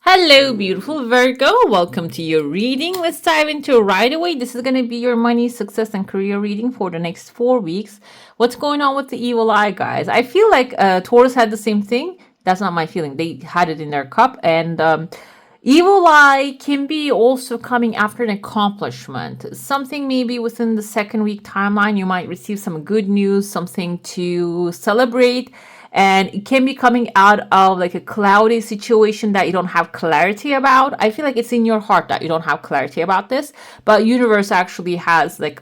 Hello, beautiful Virgo. Welcome to your reading. Let's dive into it right away. This is going to be your money, success, and career reading for the next 4 weeks. What's going on with the evil eye, guys? I feel like Taurus had the same thing. That's not my feeling. They had it in their cup. And evil eye can be also coming after an accomplishment. Something maybe within the second week timeline, you might receive some good news, something to celebrate, and it can be coming out of like a cloudy situation that you don't have clarity about. I feel like it's in your heart that you don't have clarity about this, but universe actually has like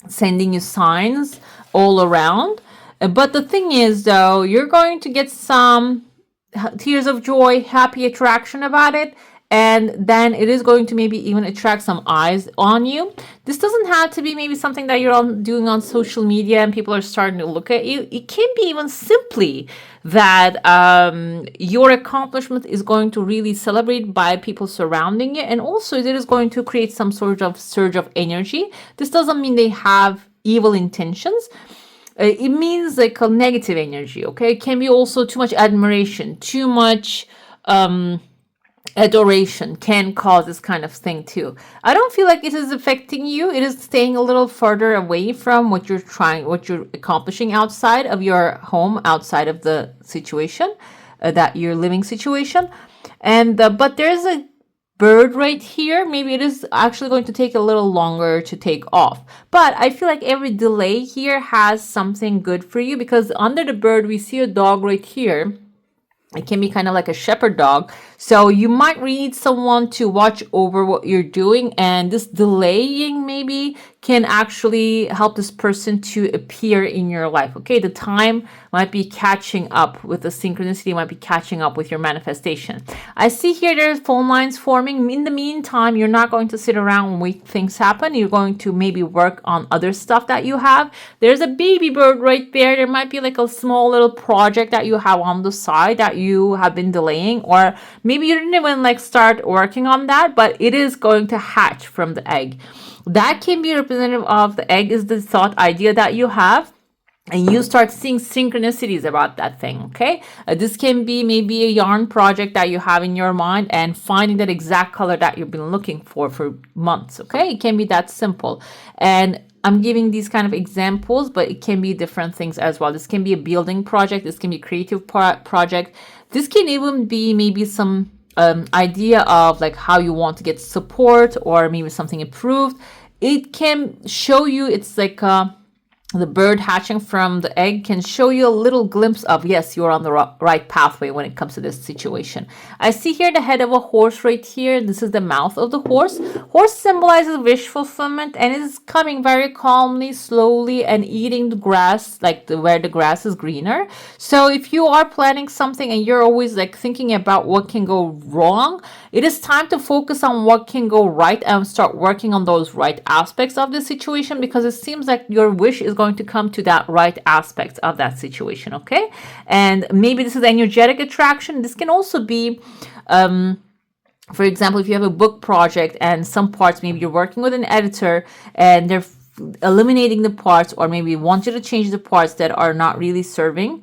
sending you signs all around. But the thing is, though, you're going to get some tears of joy, happy attraction about it, and then it is going to maybe even attract some eyes on you. This doesn't have to be maybe something that you're doing on social media and people are starting to look at you. It can be even simply that your accomplishment is going to really celebrate by people surrounding you, and also it is going to create some sort of surge of energy. This doesn't mean they have evil intentions. It means like a negative energy, okay? It can be also too much admiration, too much adoration can cause this kind of thing too. I don't feel like it is affecting you. It is staying a little further away from what you're accomplishing outside of your home, outside of the situation, that you're living situation. And but there's a bird right here. Maybe it is actually going to take a little longer to take off, but I feel like every delay here has something good for you, because under the bird we see a dog right here. It can be kind of like a shepherd dog. So you might need someone to watch over what you're doing, and this delaying maybe can actually help this person to appear in your life. Okay, the time might be catching up with the synchronicity, might be catching up with your manifestation. I see here there's phone lines forming. In the meantime, you're not going to sit around and wait things happen. You're going to maybe work on other stuff that you have. There's a baby bird right there. There might be like a small little project that you have on the side that you have been delaying, or maybe you didn't even like start working on that, but it is going to hatch from the egg. That can be representative of the egg is the thought idea that you have, and you start seeing synchronicities about that thing. Okay, this can be maybe a yarn project that you have in your mind and finding that exact color that you've been looking for months. Okay, it can be that simple. And I'm giving these kind of examples, but it can be different things as well. This can be a building project. This can be a creative project. This can even be maybe some idea of like how you want to get support, or maybe something improved. It can show you, it's like the bird hatching from the egg can show you a little glimpse of, yes, you're on the right pathway when it comes to this situation. I see here the head of a horse right here. This is the mouth of the horse. Horse symbolizes wish fulfillment, and it is coming very calmly, slowly, and eating the grass, like where the grass is greener. So if you are planning something and you're always like thinking about what can go wrong, it is time to focus on what can go right and start working on those right aspects of the situation, because it seems like your wish is going to come to that right aspect of that situation. Okay, and maybe this is energetic attraction. This can also be for example, if you have a book project and some parts, maybe you're working with an editor and they're eliminating the parts, or maybe want you to change the parts that are not really serving.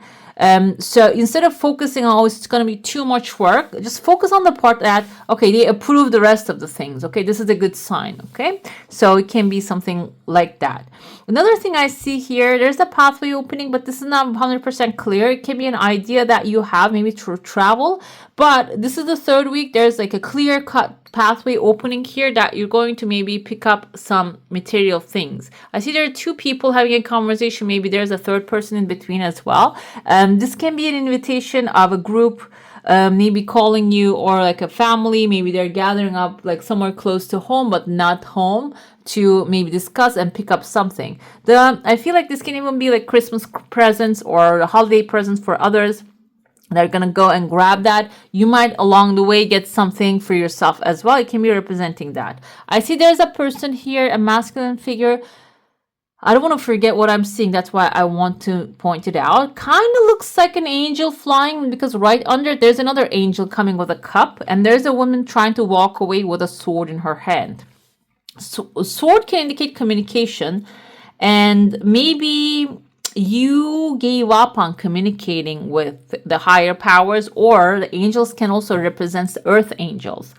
So instead of focusing on, oh, it's going to be too much work, just focus on the part that, okay, they approve the rest of the things. Okay, this is a good sign. Okay, so it can be something like that. Another thing I see here, there's a pathway opening, but this is not 100% clear. It can be an idea that you have maybe to travel, but this is the third week. There's like a clear cut pathway opening here that you're going to maybe pick up some material things. I see there are two people having a conversation. Maybe there's a third person in between as well. This can be an invitation of a group, maybe calling you, or like a family. Maybe they're gathering up like somewhere close to home, but not home, to maybe discuss and pick up something. I feel like this can even be like Christmas presents or holiday presents for others. They're going to go and grab that. You might along the way get something for yourself as well. It can be representing that. I see there's a person here, a masculine figure. I don't want to forget what I'm seeing. That's why I want to point it out. Kind of looks like an angel flying, because right under there's another angel coming with a cup, and there's a woman trying to walk away with a sword in her hand. So, a sword can indicate communication, and maybe you gave up on communicating with the higher powers, or the angels can also represent the earth angels.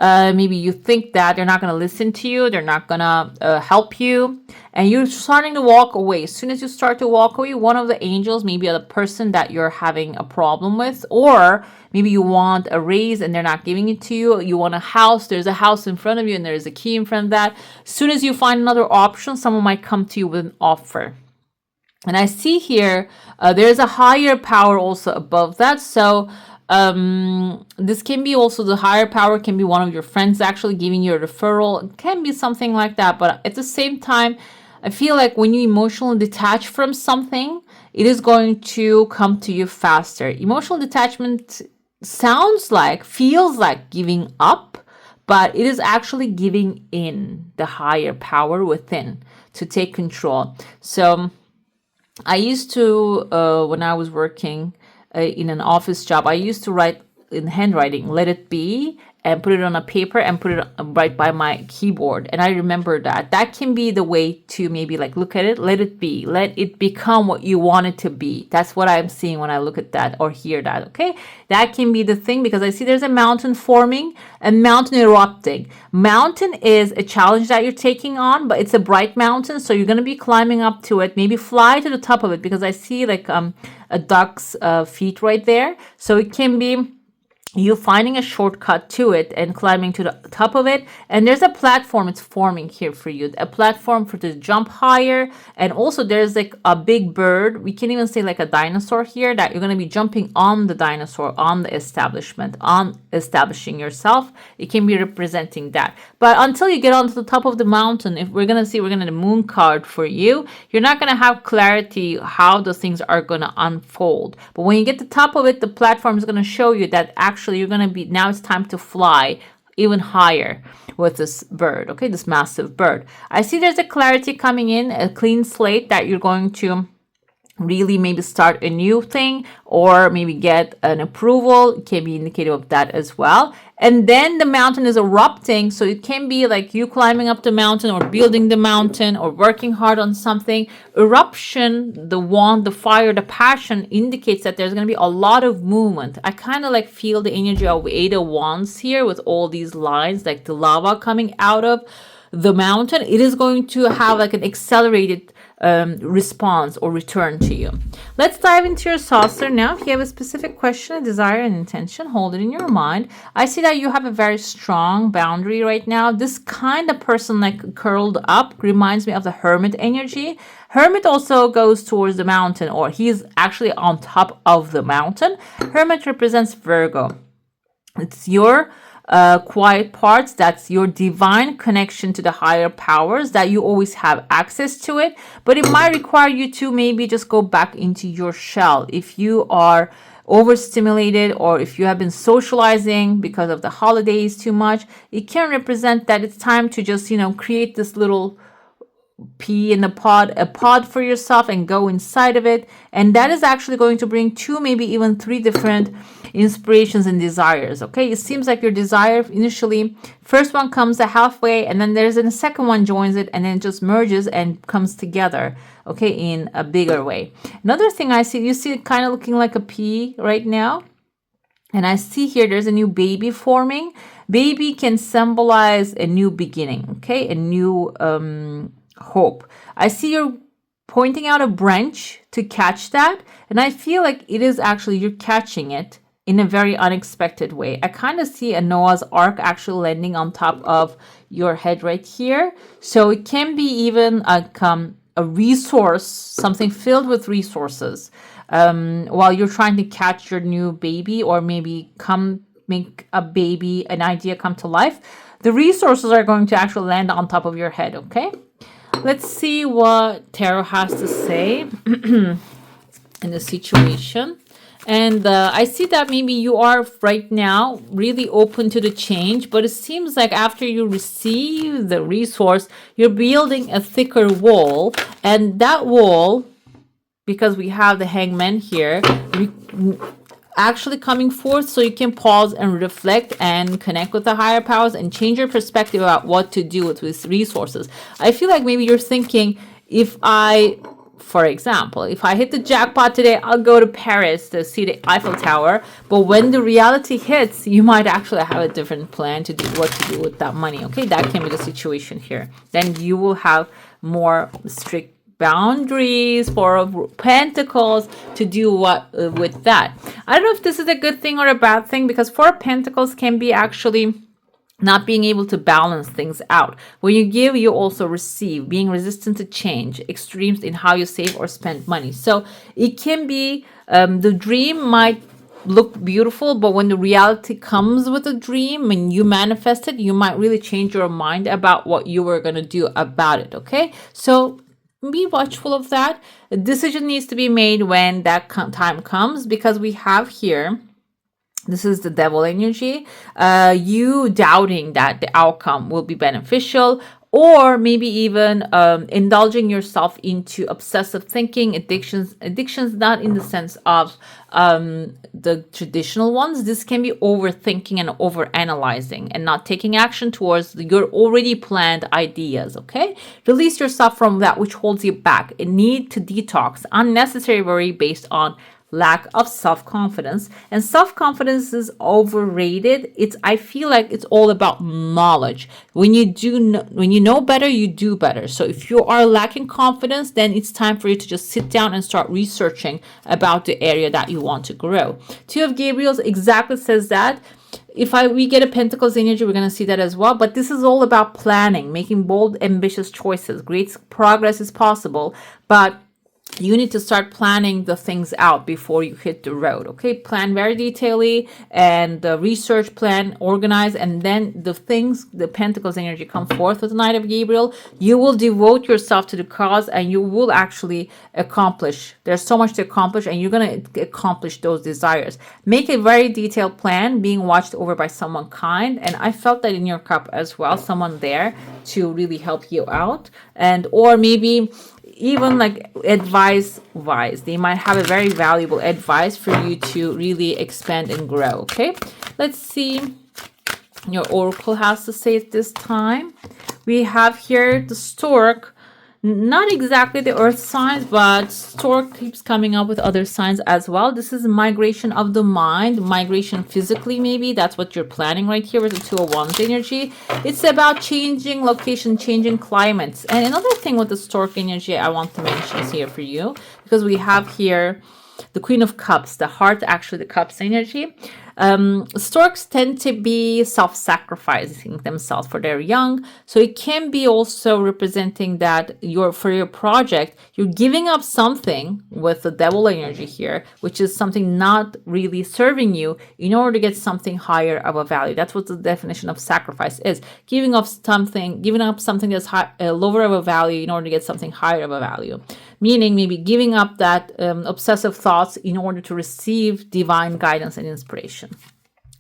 Maybe you think that they're not going to listen to you, they're not going to help you, and you're starting to walk away. As soon as you start to walk away, one of the angels, maybe the person that you're having a problem with, or maybe you want a raise and they're not giving it to you. You want a house, there's a house in front of you and there's a key in front of that. As soon as you find another option, someone might come to you with an offer. And I see here, there's a higher power also above that. So this can be also, the higher power can be one of your friends actually giving you a referral. It can be something like that. But at the same time, I feel like when you emotionally detach from something, it is going to come to you faster. Emotional detachment feels like giving up, but it is actually giving in the higher power within to take control. So I used to, when I was working in an office job, I used to write in handwriting, let it be, and put it on a paper and put it right by my keyboard. And I remember that can be the way to maybe like look at it, let it be, let it become what you want it to be. That's what I'm seeing when I look at that or hear that. Okay, that can be the thing, because I see there's a mountain forming, a mountain erupting. Mountain is a challenge that you're taking on, but it's a bright mountain, so you're going to be climbing up to it. Maybe fly to the top of it, because I see like a duck's feet right there. So it can be you finding a shortcut to it and climbing to the top of it. And there's a platform it's forming here for you, a platform for to jump higher. And also there's like a big bird, we can even say like a dinosaur here, that you're going to be jumping on the dinosaur, on the establishment, on establishing yourself. It can be representing that. But until you get onto the top of the mountain, if we're going to the moon card for you, you're not going to have clarity how the things are going to unfold. But when you get to the top of it, the platform is going to show you that actually you're going to be, now it's time to fly even higher with this bird, okay, this massive bird. I see there's a clarity coming in, a clean slate, that you're going to really maybe start a new thing or maybe get an approval. It can be indicative of that as well. And then the mountain is erupting, so it can be like you climbing up the mountain or building the mountain or working hard on something. Eruption, the wand, the fire, the passion indicates that there's going to be a lot of movement. I kind of like feel the energy of Eight of Wands here with all these lines, like the lava coming out of the mountain. It is going to have like an accelerated response or return to you. Let's dive into your saucer now. If you have a specific question, a desire, and intention, hold it in your mind. I see that you have a very strong boundary right now. This kind of person like curled up reminds me of the hermit energy. Hermit also goes towards the mountain, or he's actually on top of the mountain. Hermit represents Virgo. It's your quiet parts. That's your divine connection to the higher powers, that you always have access to it, but it might require you to maybe just go back into your shell if you are overstimulated, or if you have been socializing because of the holidays too much. It can represent that it's time to just create this little pea in a pod for yourself and go inside of it. And that is actually going to bring 2, maybe even 3 different inspirations and desires. Okay, it seems like your desire initially, first one comes a halfway, and then there's a second one joins it, and then it just merges and comes together, okay, in a bigger way. Another thing I see, you see it kind of looking like a pea right now. And I see here there's a new baby forming. Baby can symbolize a new beginning, okay, a new hope. I see you're pointing out a branch to catch that, and I feel like it is actually you're catching it in a very unexpected way. I kind of see a Noah's Ark actually landing on top of your head right here. So it can be even a resource, something filled with resources, while you're trying to catch your new baby, or maybe make a baby, an idea come to life. The resources are going to actually land on top of your head, okay? Let's see what Tarot has to say in the situation. And I see that maybe you are right now really open to the change, but it seems like after you receive the resource, you're building a thicker wall. And that wall, because we have the Hangman here, actually coming forth, so you can pause and reflect and connect with the higher powers and change your perspective about what to do with these resources. I feel like maybe you're thinking, if I For example, if I hit the jackpot today, I'll go to Paris to see the Eiffel Tower. But when the reality hits, you might actually have a different plan to do what to do with that money. Okay, that can be the situation here. Then you will have more strict boundaries for Pentacles to do what with that. I don't know if this is a good thing or a bad thing, because Four of Pentacles can be actually not being able to balance things out. When you give, you also receive, being resistant to change, extremes in how you save or spend money. So it can be the dream might look beautiful, but when the reality comes with a dream and you manifest it, you might really change your mind about what you were going to do about it. Okay, so be watchful of that. A decision needs to be made when that time comes, because we have here, this is the devil energy, you doubting that the outcome will be beneficial, or maybe even indulging yourself into obsessive thinking, addictions not in the sense of the traditional ones. This can be overthinking and overanalyzing and not taking action towards your already planned ideas. Okay, release yourself from that which holds you back. A need to detox unnecessary worry based on lack of self-confidence. And self-confidence is overrated. I feel like it's all about knowledge. When you know better, you do better. So if you are lacking confidence, then it's time for you to just sit down and start researching about the area that you want to grow. Two of Gabriel's exactly says that. If we get a Pentacles energy, we're going to see that as well. But this is all about planning, making bold, ambitious choices. Great progress is possible, but you need to start planning the things out before you hit the road. Okay, plan very detailedly and research, plan, organize, and then the Pentacles energy come forth with the Knight of Gabriel. You will devote yourself to the cause and you will actually accomplish. There's so much to accomplish and you're going to accomplish those desires. Make a very detailed plan, being watched over by someone kind. And I felt that in your cup as well, someone there to really help you out, and or maybe even like advice wise, they might have a very valuable advice for you to really expand and grow. Okay, let's see your oracle has to say at this time. We have here the stork. Not exactly the earth signs, but stork keeps coming up with other signs as well. This is migration of the mind, migration physically, maybe that's what you're planning right here with the Two of Wands energy. It's about changing location, changing climates. And another thing with the stork energy I want to mention is here for you, because we have here the Queen of Cups, the heart, actually the Cups energy. Storks tend to be self-sacrificing themselves for their young. So it can be also representing that for your project, you're giving up something with the devil energy here, which is something not really serving you in order to get something higher of a value. That's what the definition of sacrifice is. Giving up something that's lower of a value in order to get something higher of a value. Meaning maybe giving up that obsessive thoughts in order to receive divine guidance and inspiration.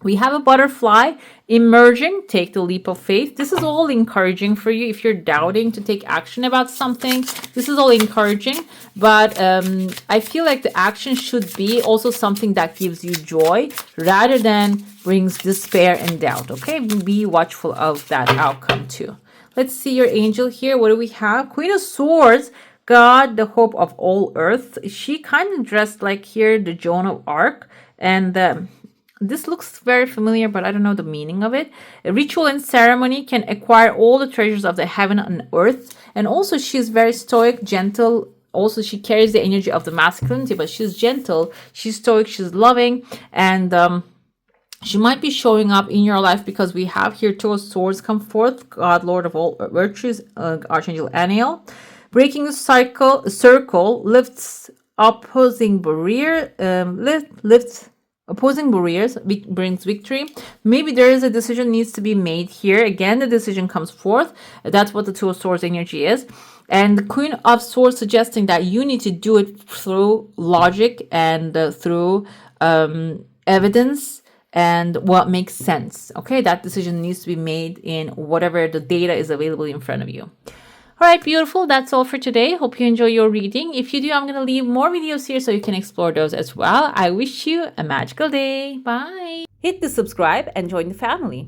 We have a butterfly emerging. Take the leap of faith. This is all encouraging for you. If you're doubting to take action about something, this is all encouraging. But I feel like the action should be also something that gives you joy rather than brings despair and doubt. Okay, be watchful of that outcome too. Let's see your angel here. What do we have? Queen of Swords. God, the hope of all earth. She kind of dressed like here the Joan of Arc, and this looks very familiar, but I don't know the meaning of it. A ritual and ceremony can acquire all the treasures of the heaven and earth. And also she's very stoic, gentle. Also she carries the energy of the masculinity, but she's gentle, she's stoic, she's loving, and she might be showing up in your life because we have here Two of Swords come forth, God, Lord of all virtues, Archangel Aniel. Breaking the circle lifts opposing barriers, brings victory. Maybe there is a decision needs to be made here. Again, the decision comes forth. That's what the Two of Swords energy is. And the Queen of Swords suggesting that you need to do it through logic and through evidence and what makes sense. Okay, that decision needs to be made in whatever the data is available in front of you. All right, beautiful. That's all for today. Hope you enjoy your reading. If you do, I'm going to leave more videos here so you can explore those as well. I wish you a magical day. Bye. Hit the subscribe and join the family.